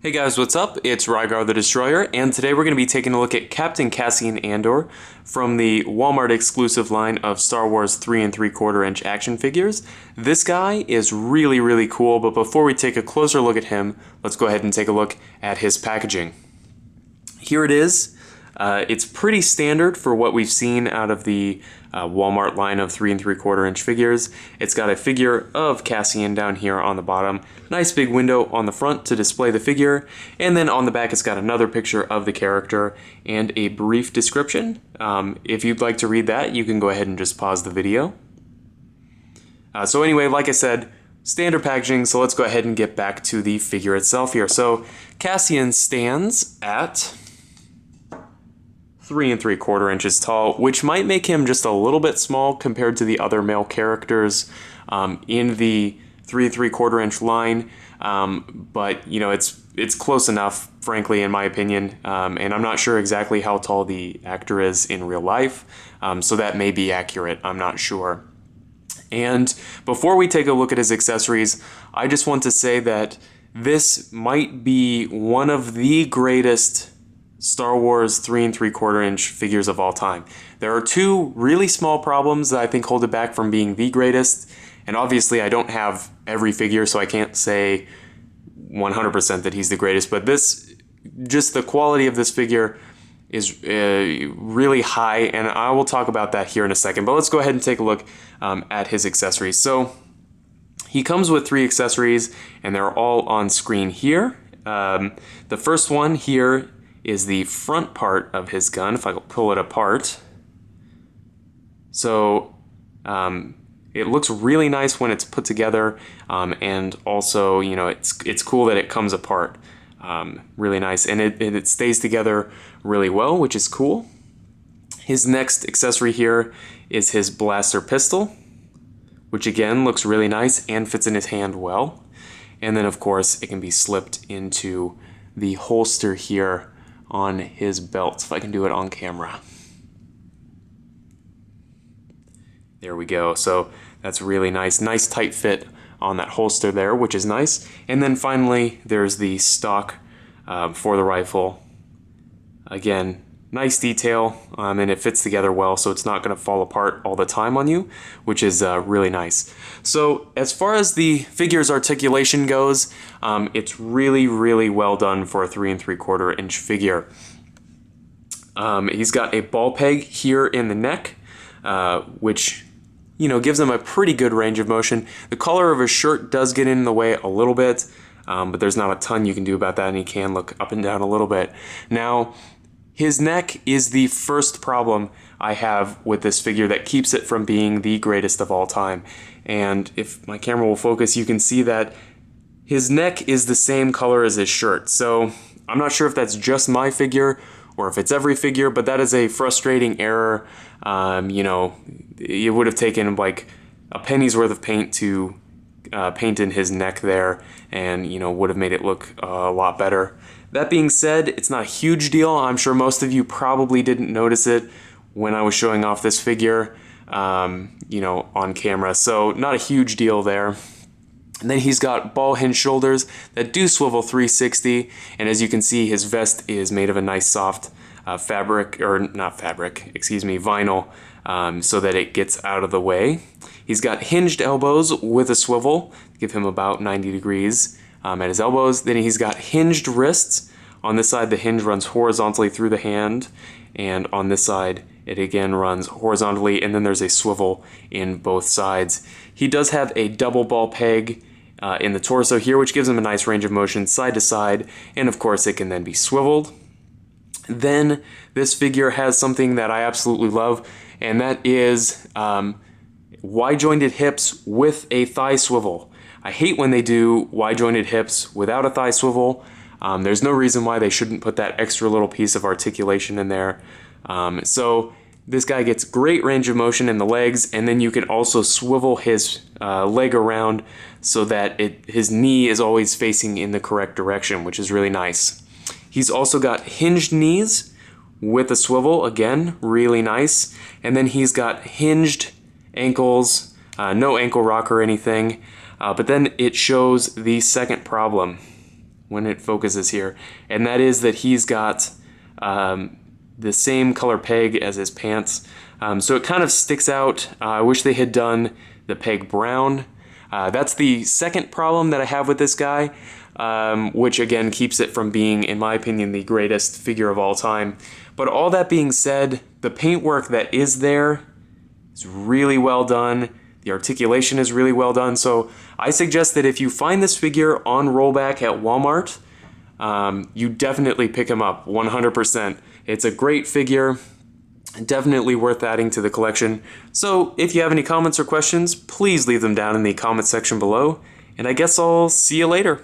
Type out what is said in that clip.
Hey guys, what's up? It's Rygar the Destroyer, and today we're going to be taking a look at Captain Cassian Andor from the Walmart exclusive line of Star Wars 3 3/4 inch action figures. This guy is really cool, but before we take a closer look at him, let's go ahead and take a look at his packaging. Here it is. It's pretty standard for what we've seen out of the Walmart line of 3 3/4 inch figures. It's got a figure of Cassian down here on the bottom, nice big window on the front to display the figure, and then on the back it's got another picture of the character and a brief description. If you'd like to read that, you can go ahead and just pause the video. So anyway, like I said, standard packaging, so let's go ahead and get back to the figure itself here. So Cassian stands at 3 3/4 inches tall, which might make him just a little bit small compared to the other male characters in the 3 3/4 inch line. But you know, it's close enough, frankly, in my opinion. And I'm not sure exactly how tall the actor is in real life, so that may be accurate. I'm not sure. And before we take a look at his accessories, I just want to say that this might be one of the greatest Star Wars 3 3/4 inch figures of all time. There are two really small problems that I think hold it back from being the greatest, and obviously I don't have every figure, so I can't say 100% that he's the greatest, but just the quality of this figure is really high, and I will talk about that here in a second. But let's go ahead and take a look at his accessories. So he comes with 3 accessories, and they're all on screen here. The first one here is the front part of his gun, if I pull it apart. So it looks really nice when it's put together, and also, you know, it's cool that it comes apart. Really nice, and it stays together really well, which is cool. His next accessory here is his blaster pistol, which again looks really nice and fits in his hand well. And then of course it can be slipped into the holster here on his belt, if I can do it on camera. There we go. So that's really nice tight fit on that holster there, which is nice. And then finally there's the stock for the rifle. Again, nice detail, and it fits together well, so it's not going to fall apart all the time on you, which is really nice. So as far as the figure's articulation goes, it's really well done for a 3 3/4 inch figure. He's got a ball peg here in the neck, which, you know, gives him a pretty good range of motion. The collar of his shirt does get in the way a little bit, but there's not a ton you can do about that, and he can look up and down a little bit. Now, his neck is the first problem I have with this figure that keeps it from being the greatest of all time. And if my camera will focus, you can see that his neck is the same color as his shirt. So I'm not sure if that's just my figure or if it's every figure, but that is a frustrating error. You know, it would have taken like a penny's worth of paint to paint in his neck there, and, you know, would have made it look a lot better. That being said, it's not a huge deal. I'm sure most of you probably didn't notice it when I was showing off this figure, you know, on camera. So not a huge deal there. And then he's got ball hinge shoulders that do swivel 360, and as you can see, his vest is made of a nice soft vinyl, so that it gets out of the way. He's got hinged elbows with a swivel to give him about 90 degrees at his elbows. Then he's got hinged wrists. On this side, the hinge runs horizontally through the hand, and on this side, it again runs horizontally, and then there's a swivel in both sides. He does have a double ball peg in the torso here, which gives him a nice range of motion side to side, and of course it can then be swiveled. Then this figure has something that I absolutely love, and that is wide-jointed hips with a thigh swivel. I hate when they do wide-jointed hips without a thigh swivel. There's no reason why they shouldn't put that extra little piece of articulation in there. So this guy gets great range of motion in the legs, and then you can also swivel his leg around so that his knee is always facing in the correct direction, which is really nice. He's also got hinged knees with a swivel, again, really nice. And then he's got hinged ankles, no ankle rock or anything. But then it shows the second problem. when it focuses here, and that is that he's got the same color peg as his pants. So it kind of sticks out. I wish they had done the peg brown. That's the second problem that I have with this guy, which again keeps it from being, in my opinion, the greatest figure of all time. But all that being said, the paintwork that is there is really well done. The articulation is really well done. So I suggest that if you find this figure on rollback at Walmart, you definitely pick him up 100%. It's a great figure, definitely worth adding to the collection. So if you have any comments or questions, please leave them down in the comment section below, and I guess I'll see you later.